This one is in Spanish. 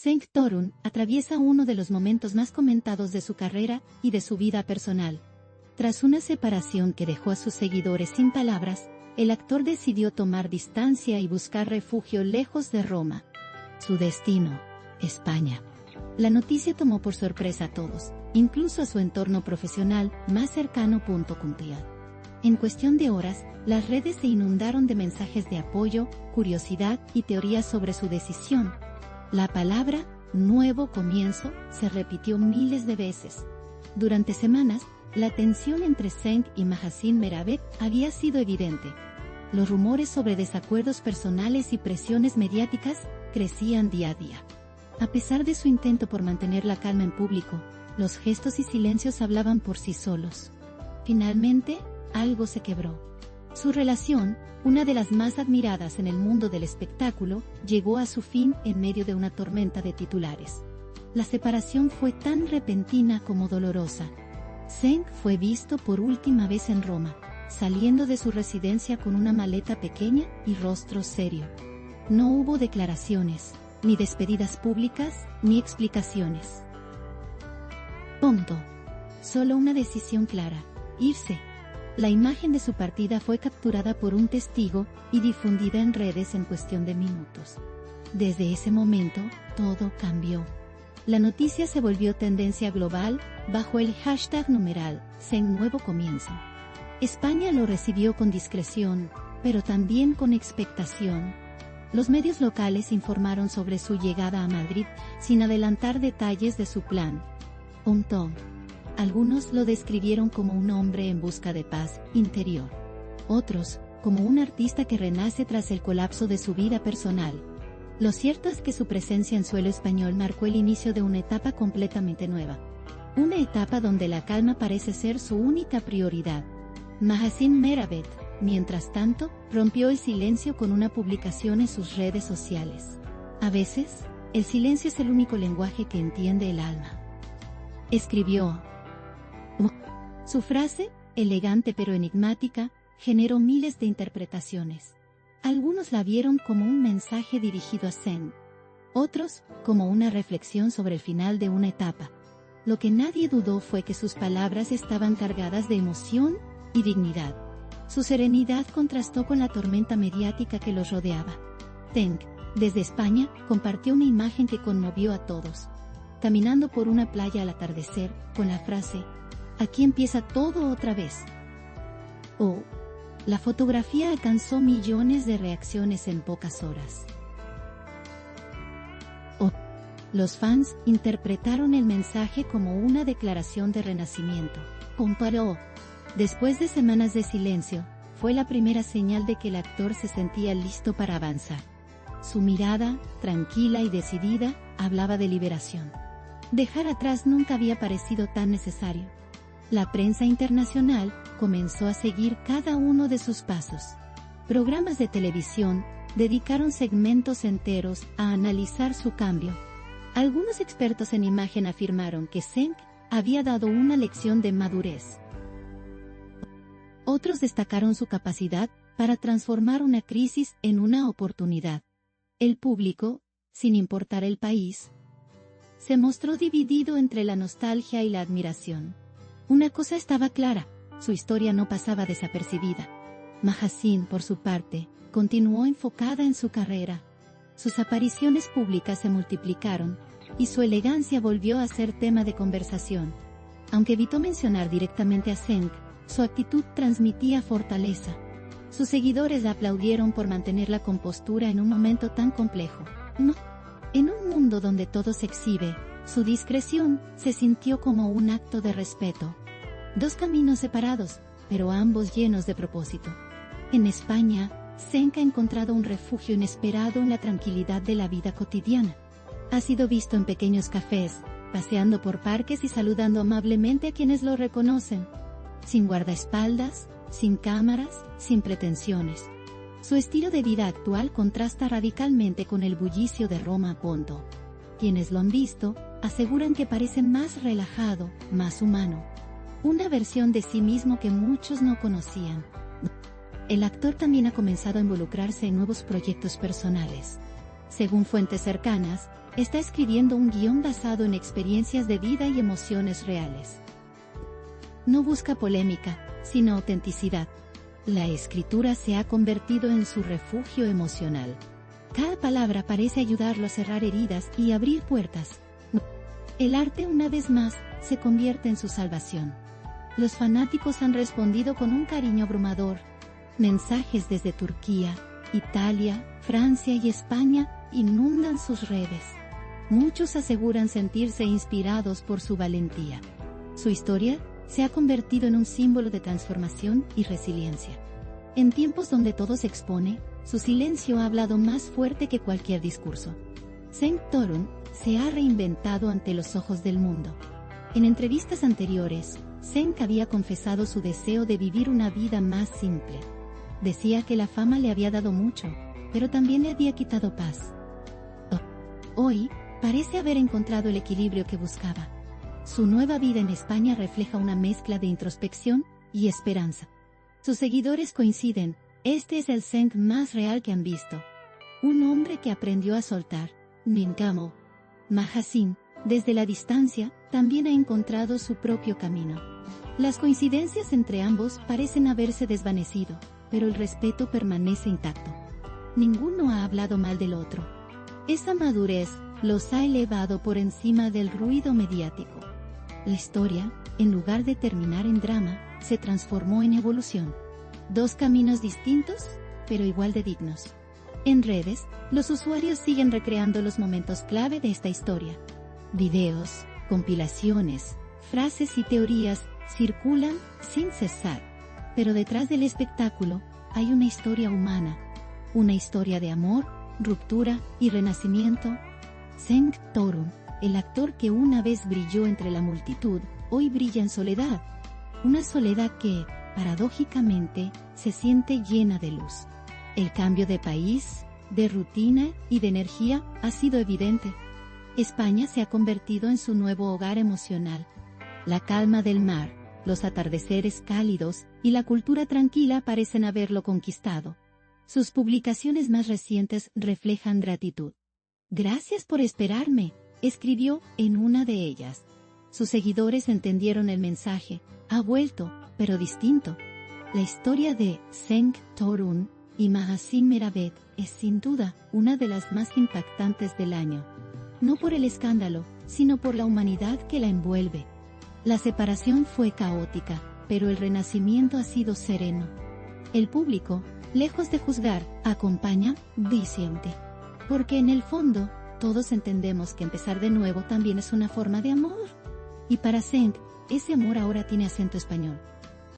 Cenk Torun atraviesa uno de los momentos más comentados de su carrera y de su vida personal. Tras una separación que dejó a sus seguidores sin palabras, el actor decidió tomar distancia y buscar refugio lejos de Roma. Su destino, España. La noticia tomó por sorpresa a todos, incluso a su entorno profesional más cercano. En cuestión de horas, las redes se inundaron de mensajes de apoyo, curiosidad y teorías sobre su decisión. La palabra «nuevo comienzo» se repitió miles de veces. Durante semanas, la tensión entre Cenk y Mahasine Meravet había sido evidente. Los rumores sobre desacuerdos personales y presiones mediáticas crecían día a día. A pesar de su intento por mantener la calma en público, los gestos y silencios hablaban por sí solos. Finalmente, algo se quebró. Su relación, una de las más admiradas en el mundo del espectáculo, llegó a su fin en medio de una tormenta de titulares. La separación fue tan repentina como dolorosa. Cenk fue visto por última vez en Roma, saliendo de su residencia con una maleta pequeña y rostro serio. No hubo declaraciones, ni despedidas públicas, ni explicaciones. Solo una decisión clara: irse. La imagen de su partida fue capturada por un testigo y difundida en redes en cuestión de minutos. Desde ese momento, todo cambió. La noticia se volvió tendencia global bajo el hashtag numeral Cenk Nuevo Comienzo. España lo recibió con discreción, pero también con expectación. Los medios locales informaron sobre su llegada a Madrid sin adelantar detalles de su plan. Algunos lo describieron como un hombre en busca de paz interior. Otros, como un artista que renace tras el colapso de su vida personal. Lo cierto es que su presencia en suelo español marcó el inicio de una etapa completamente nueva. Una etapa donde la calma parece ser su única prioridad. Mahasine Meravet, mientras tanto, rompió el silencio con una publicación en sus redes sociales. A veces, el silencio es el único lenguaje que entiende el alma. Escribió. Su frase, elegante pero enigmática, generó miles de interpretaciones. Algunos la vieron como un mensaje dirigido a Cenk, otros como una reflexión sobre el final de una etapa. Lo que nadie dudó fue que sus palabras estaban cargadas de emoción y dignidad. Su serenidad contrastó con la tormenta mediática que los rodeaba. Cenk, desde España, compartió una imagen que conmovió a todos. Caminando por una playa al atardecer, con la frase: «Aquí empieza todo otra vez». La fotografía alcanzó millones de reacciones en pocas horas. Los fans interpretaron el mensaje como una declaración de renacimiento. Comparó. Después de semanas de silencio, fue la primera señal de que el actor se sentía listo para avanzar. Su mirada, tranquila y decidida, hablaba de liberación. Dejar atrás nunca había parecido tan necesario. La prensa internacional comenzó a seguir cada uno de sus pasos. Programas de televisión dedicaron segmentos enteros a analizar su cambio. Algunos expertos en imagen afirmaron que Cenk había dado una lección de madurez. Otros destacaron su capacidad para transformar una crisis en una oportunidad. El público, sin importar el país, se mostró dividido entre la nostalgia y la admiración. Una cosa estaba clara: su historia no pasaba desapercibida. Mahasine, por su parte, continuó enfocada en su carrera. Sus apariciones públicas se multiplicaron, y su elegancia volvió a ser tema de conversación. Aunque evitó mencionar directamente a Cenk, su actitud transmitía fortaleza. Sus seguidores la aplaudieron por mantener la compostura en un momento tan complejo. En un mundo donde todo se exhibe, su discreción se sintió como un acto de respeto. Dos caminos separados, pero ambos llenos de propósito. En España, Cenk ha encontrado un refugio inesperado en la tranquilidad de la vida cotidiana. Ha sido visto en pequeños cafés, paseando por parques y saludando amablemente a quienes lo reconocen. Sin guardaespaldas, sin cámaras, sin pretensiones. Su estilo de vida actual contrasta radicalmente con el bullicio de Roma. Quienes lo han visto, aseguran que parece más relajado, más humano. Una versión de sí mismo que muchos no conocían. El actor también ha comenzado a involucrarse en nuevos proyectos personales. Según fuentes cercanas, está escribiendo un guión basado en experiencias de vida y emociones reales. No busca polémica, sino autenticidad. La escritura se ha convertido en su refugio emocional. Cada palabra parece ayudarlo a cerrar heridas y abrir puertas. El arte, una vez más, se convierte en su salvación. Los fanáticos han respondido con un cariño abrumador. Mensajes desde Turquía, Italia, Francia y España inundan sus redes. Muchos aseguran sentirse inspirados por su valentía. Su historia se ha convertido en un símbolo de transformación y resiliencia. En tiempos donde todo se expone, su silencio ha hablado más fuerte que cualquier discurso. Cenk Torun se ha reinventado ante los ojos del mundo. En entrevistas anteriores, Cenk había confesado su deseo de vivir una vida más simple. Decía que la fama le había dado mucho, pero también le había quitado paz. Hoy, parece haber encontrado el equilibrio que buscaba. Su nueva vida en España refleja una mezcla de introspección y esperanza. Sus seguidores coinciden, este es el Cenk más real que han visto. Un hombre que aprendió a soltar. Ninkamo Mahasin, desde la distancia, también ha encontrado su propio camino. Las coincidencias entre ambos parecen haberse desvanecido, pero el respeto permanece intacto. Ninguno ha hablado mal del otro. Esa madurez los ha elevado por encima del ruido mediático. La historia, en lugar de terminar en drama, se transformó en evolución. Dos caminos distintos, pero igual de dignos. En redes, los usuarios siguen recreando los momentos clave de esta historia. Videos, compilaciones, frases y teorías circulan sin cesar. Pero detrás del espectáculo, hay una historia humana. Una historia de amor, ruptura y renacimiento. Cenk Torun, el actor que una vez brilló entre la multitud, hoy brilla en soledad. Una soledad que, paradójicamente, se siente llena de luz. El cambio de país, de rutina y de energía ha sido evidente. España se ha convertido en su nuevo hogar emocional. La calma del mar, los atardeceres cálidos y la cultura tranquila parecen haberlo conquistado. Sus publicaciones más recientes reflejan gratitud. Gracias por esperarme, escribió en una de ellas. Sus seguidores entendieron el mensaje, ha vuelto, pero distinto. La historia de Cenk Torun y Mahasin Meravet es sin duda una de las más impactantes del año. No por el escándalo, sino por la humanidad que la envuelve. La separación fue caótica, pero el renacimiento ha sido sereno. El público, lejos de juzgar, acompaña, disiente. Porque en el fondo, todos entendemos que empezar de nuevo también es una forma de amor. Y para Cenk, ese amor ahora tiene acento español.